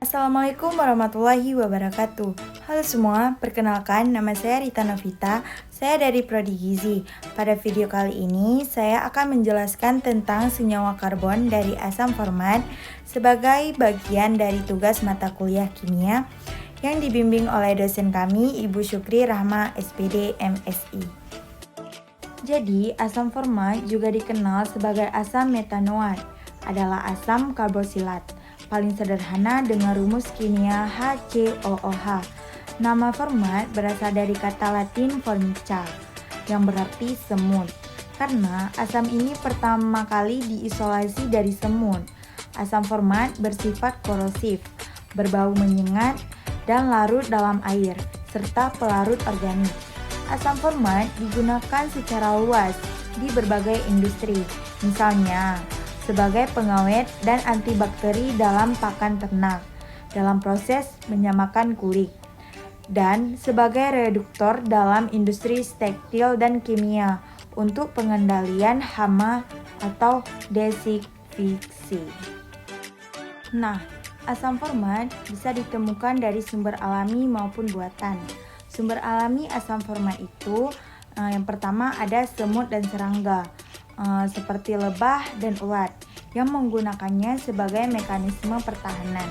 Assalamualaikum warahmatullahi wabarakatuh. Halo semua, perkenalkan nama saya Rita Novita, saya dari Prodi Gizi. Pada video kali ini, saya akan menjelaskan tentang senyawa karbon dari asam format sebagai bagian dari tugas mata kuliah kimia yang dibimbing oleh dosen kami, Ibu Syukri Rahma, SPD, MSI. Jadi, asam format juga dikenal sebagai asam metanoat, adalah asam karbosilat. Paling sederhana dengan rumus kimia HCOOH. Nama format berasal dari kata Latin formica, yang berarti semut. Karena asam ini pertama kali diisolasi dari semut. Asam format bersifat korosif, berbau menyengat, dan larut dalam air, serta pelarut organik. Asam format digunakan secara luas di berbagai industri, misalnya sebagai pengawet dan antibakteri dalam pakan ternak, dalam proses menyamakan kulit, dan sebagai reduktor dalam industri tekstil dan kimia untuk pengendalian hama atau desinfeksi. Nah, asam format bisa ditemukan dari sumber alami maupun buatan. Sumber alami asam format itu yang pertama ada semut dan serangga, seperti lebah dan ulat yang menggunakannya sebagai mekanisme pertahanan.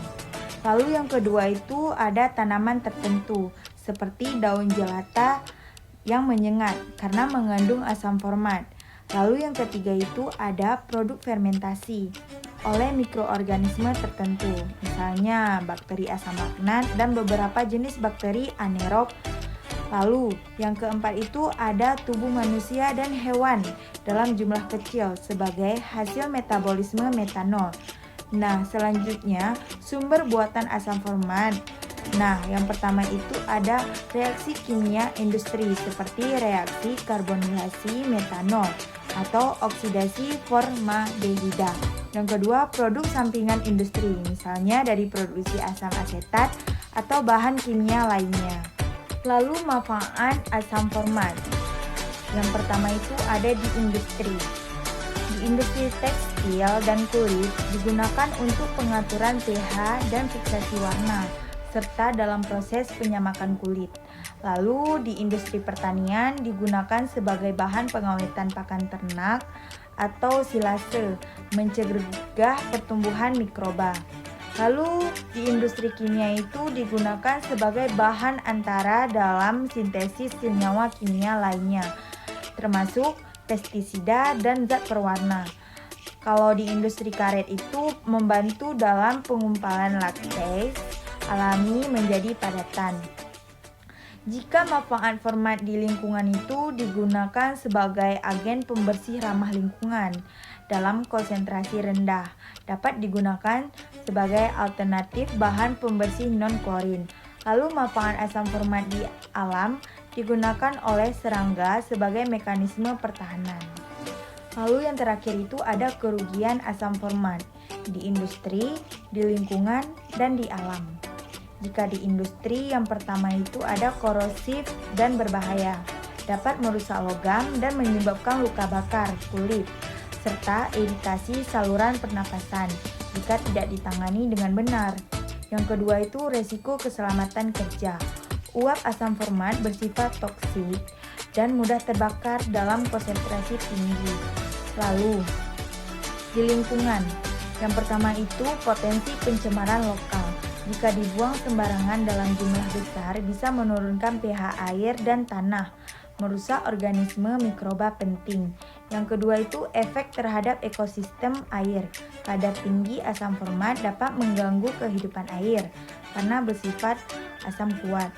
Lalu yang kedua itu ada tanaman tertentu seperti daun jelata yang menyengat karena mengandung asam format. Lalu yang ketiga itu ada produk fermentasi oleh mikroorganisme tertentu, misalnya bakteri asam laknat dan beberapa jenis bakteri anaerob. Lalu, yang keempat itu ada tubuh manusia dan hewan dalam jumlah kecil sebagai hasil metabolisme metanol. Nah, selanjutnya sumber buatan asam format. Nah, yang pertama itu ada reaksi kimia industri seperti reaksi karbonilasi metanol atau oksidasi formaldehida. Yang kedua, produk sampingan industri, misalnya dari produksi asam asetat atau bahan kimia lainnya. Lalu manfaat asam format. Yang pertama itu ada di industri. Di industri tekstil dan kulit digunakan untuk pengaturan pH dan fiksasi warna, serta dalam proses penyamakan kulit. Lalu di industri pertanian digunakan sebagai bahan pengawetan pakan ternak atau silase, mencegah pertumbuhan mikroba. Lalu di industri kimia itu digunakan sebagai bahan antara dalam sintesis senyawa kimia lainnya, termasuk pestisida dan zat perwarna. Kalau di industri karet itu membantu dalam pengumpalan laktase alami menjadi padatan. Jika manfaat format di lingkungan itu digunakan sebagai agen pembersih ramah lingkungan dalam konsentrasi rendah, dapat digunakan sebagai alternatif bahan pembersih non-klorin. Lalu manfaat asam format di alam digunakan oleh serangga sebagai mekanisme pertahanan. Lalu yang terakhir itu ada kerugian asam format di industri, di lingkungan, dan di alam. Jika di industri, yang pertama itu ada korosif dan berbahaya, dapat merusak logam dan menyebabkan luka bakar kulit, serta iritasi saluran pernapasan jika tidak ditangani dengan benar. Yang kedua itu resiko keselamatan kerja. Uap asam format bersifat toksik dan mudah terbakar dalam konsentrasi tinggi. Lalu, di lingkungan, yang pertama itu potensi pencemaran lokal. Jika dibuang sembarangan dalam jumlah besar bisa menurunkan pH air dan tanah, merusak organisme mikroba penting. Yang kedua itu efek terhadap ekosistem air. Kadar tinggi asam format dapat mengganggu kehidupan air karena bersifat asam kuat.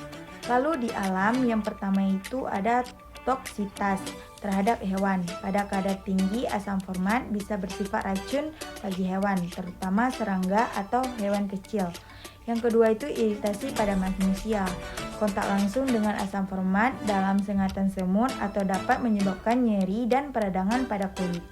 Lalu di alam yang pertama itu ada toksitas terhadap hewan. Pada kadar tinggi asam format bisa bersifat racun bagi hewan, terutama serangga atau hewan kecil. Yang kedua itu iritasi pada manusia. Kontak langsung dengan asam format dalam sengatan semut atau dapat menyebabkan nyeri dan peradangan pada kulit.